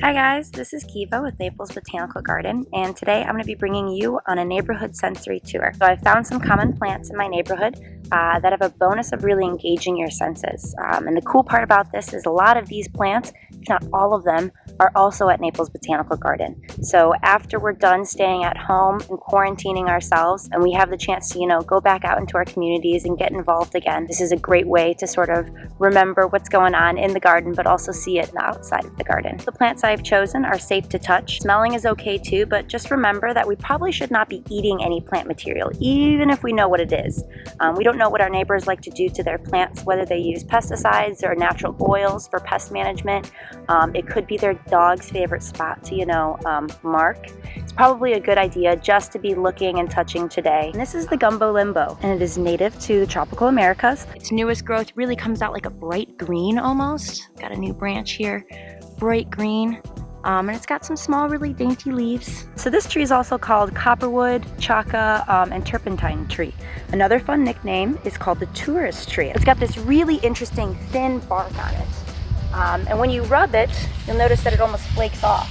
Hi guys, this is Kiva with Naples Botanical Garden, and today I'm going to be bringing you on a neighborhood sensory tour. So I found some common plants in my neighborhood that have a bonus of really engaging your senses. And the cool part about this is a lot of these plants, if not all of them, are also at Naples Botanical Garden. So after we're done staying at home and quarantining ourselves, and we have the chance to, go back out into our communities and get involved again, this is a great way to sort of remember what's going on in the garden, but also see it outside of the garden. The plants I've chosen are safe to touch. Smelling is okay too, but just remember that we probably should not be eating any plant material, even if we know what it is. We don't know what our neighbors like to do to their plants, whether they use pesticides or natural oils for pest management. It could be their dog's favorite spot to, mark. It's probably a good idea just to be looking and touching today. And this is the gumbo limbo, and it is native to the tropical Americas. Its newest growth really comes out like a bright green almost. Got a new branch here, bright green. And it's got some small, really dainty leaves. So this tree is also called copperwood, chaca, and turpentine tree. Another fun nickname is called the tourist tree. It's got this really interesting thin bark on it. And when you rub it, you'll notice that it almost flakes off.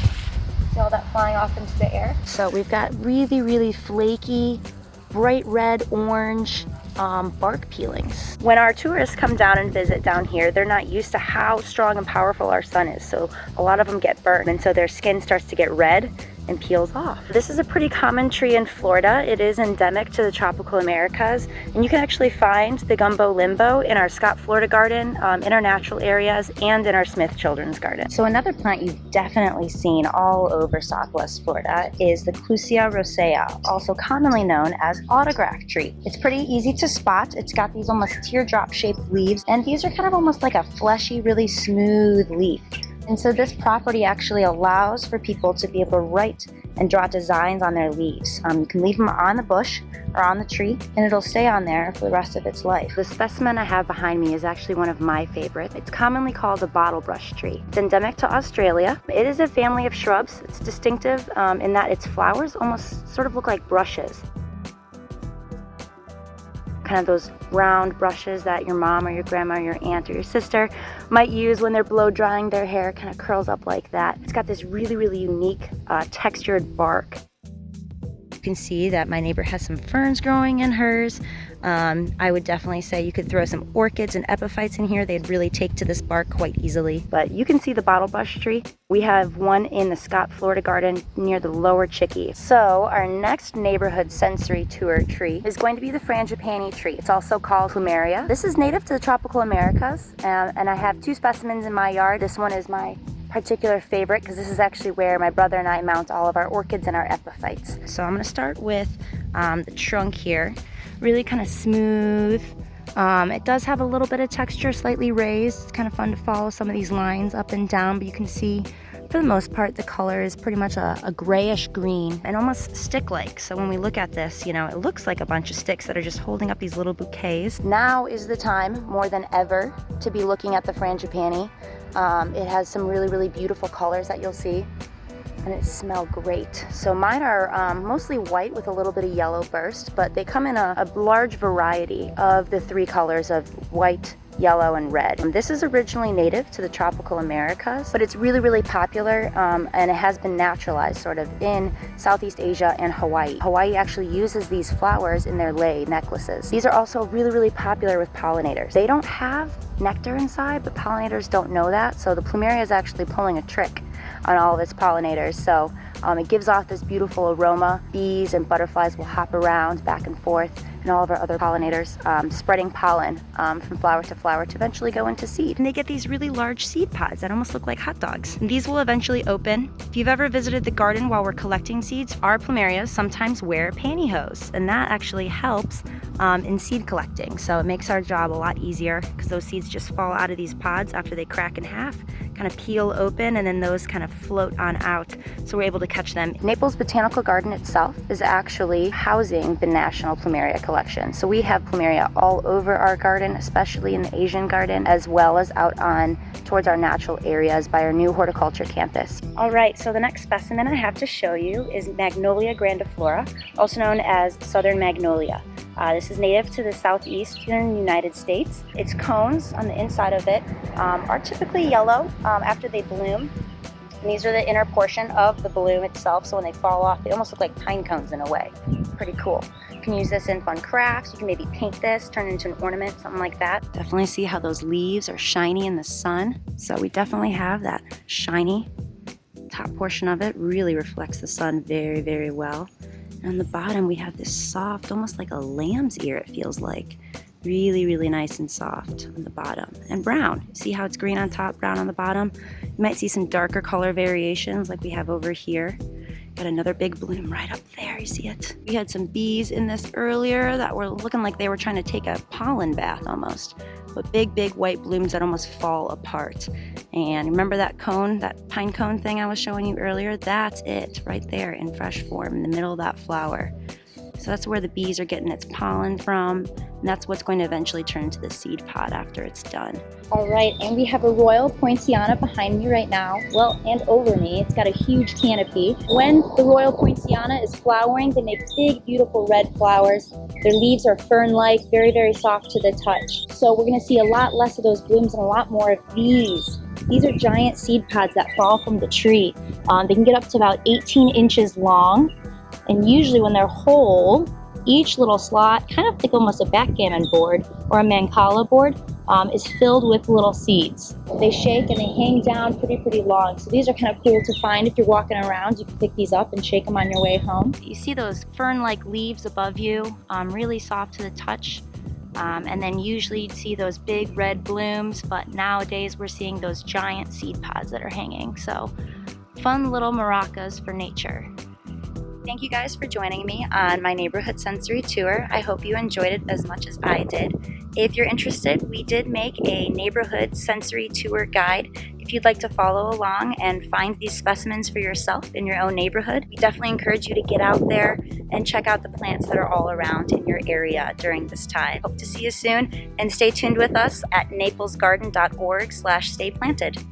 See all that flying off into the air? So we've got really, really flaky, bright red, orange, bark peelings. When our tourists come down and visit down here, they're not used to how strong and powerful our sun is. So a lot of them get burnt, and so their skin starts to get red and peels off. This is a pretty common tree in Florida. It is endemic to the tropical Americas, and you can actually find the gumbo limbo in our Scott, Florida garden, in our natural areas, and in our Smith Children's Garden. So another plant you've definitely seen all over Southwest Florida is the Clusia rosea, also commonly known as autograph tree. It's pretty easy to spot. It's got these almost teardrop shaped leaves, and these are kind of almost like a fleshy, really smooth leaf. And so this property actually allows for people to be able to write and draw designs on their leaves. You can leave them on the bush or on the tree, and it'll stay on there for the rest of its life. The specimen I have behind me is actually one of my favorites. It's commonly called the bottlebrush tree. It's endemic to Australia. It is a family of shrubs. It's distinctive in that its flowers almost sort of look like brushes. Kind of those round brushes that your mom or your grandma or your aunt or your sister might use when they're blow drying their hair, kind of curls up like that. It's got this really, really unique textured bark. You can see that my neighbor has some ferns growing in hers. I would definitely say you could throw some orchids and epiphytes in here. They'd really take to this bark quite easily. But you can see the bottlebrush tree. We have one in the Scott, Florida garden near the Lower Chickee. So our next neighborhood sensory tour tree is going to be the frangipani tree. It's also called plumeria. This is native to the tropical Americas, and I have two specimens in my yard. This one is my particular favorite because this is actually where my brother and I mount all of our orchids and our epiphytes. So I'm going to start with the trunk here. Really kind of smooth. It does have a little bit of texture, slightly raised. It's kind of fun to follow some of these lines up and down, but you can see for the most part the color is pretty much a grayish green and almost stick-like. So when we look at this, it looks like a bunch of sticks that are just holding up these little bouquets. Now is the time more than ever to be looking at the frangipani. It has some really, really beautiful colors that you'll see, and it smells great. So mine are mostly white with a little bit of yellow burst, but they come in a large variety of the three colors of white, yellow, and red. This is originally native to the tropical Americas, but it's really, really popular, and it has been naturalized sort of in Southeast Asia and Hawaii. Hawaii actually uses these flowers in their lei necklaces. These are also really, really popular with pollinators. They don't have nectar inside, but pollinators don't know that, so the plumeria is actually pulling a trick on all of its pollinators. So it gives off this beautiful aroma. Bees and butterflies will hop around back and forth, and all of our other pollinators spreading pollen from flower to flower to eventually go into seed. And they get these really large seed pods that almost look like hot dogs. And these will eventually open. If you've ever visited the garden while we're collecting seeds, our plumerias sometimes wear pantyhose, and that actually helps in seed collecting. So it makes our job a lot easier because those seeds just fall out of these pods after they crack in half, kind of peel open, and then those kind of float on out. So we're able to catch them. Naples Botanical Garden itself is actually housing the National Plumeria Collection. So we have plumeria all over our garden, especially in the Asian garden, as well as out on towards our natural areas by our new horticulture campus. All right, so the next specimen I have to show you is Magnolia grandiflora, also known as Southern Magnolia. This is native to the southeastern United States. Its cones on the inside of it are typically yellow after they bloom. And these are the inner portion of the bloom itself, so when they fall off, they almost look like pine cones in a way. Pretty cool. You can use this in fun crafts. You can maybe paint this, turn it into an ornament, something like that. Definitely see how those leaves are shiny in the sun. So we definitely have that shiny top portion of it. Really reflects the sun very, very well. And on the bottom, we have this soft, almost like a lamb's ear, it feels like. Really, really nice and soft on the bottom. And brown. See how it's green on top, brown on the bottom? You might see some darker color variations like we have over here. Got another big bloom right up there, you see it? We had some bees in this earlier that were looking like they were trying to take a pollen bath almost. But big, big white blooms that almost fall apart. And remember that cone, that pine cone thing I was showing you earlier? That's it right there in fresh form in the middle of that flower. So that's where the bees are getting its pollen from, and that's what's going to eventually turn into the seed pod after it's done. All right, and we have a royal Poinciana behind me right now, well, and over me. It's got a huge canopy. When the royal Poinciana is flowering, they make big, beautiful red flowers. Their leaves are fern-like, very, very soft to the touch. So we're gonna see a lot less of those blooms and a lot more of these. These are giant seed pods that fall from the tree. They can get up to about 18 inches long. And usually when they're whole, each little slot, kind of like almost a backgammon board or a mancala board, is filled with little seeds. They shake and they hang down pretty long. So these are kind of cool to find if you're walking around. You can pick these up and shake them on your way home. You see those fern-like leaves above you, really soft to the touch. And then usually you'd see those big red blooms, but nowadays we're seeing those giant seed pods that are hanging. So fun little maracas for nature. Thank you guys for joining me on my neighborhood sensory tour. I hope you enjoyed it as much as I did. If you're interested, we did make a neighborhood sensory tour guide. If you'd like to follow along and find these specimens for yourself in your own neighborhood, we definitely encourage you to get out there and check out the plants that are all around in your area during this time. Hope to see you soon, and stay tuned with us at naplesgarden.org/stayplanted.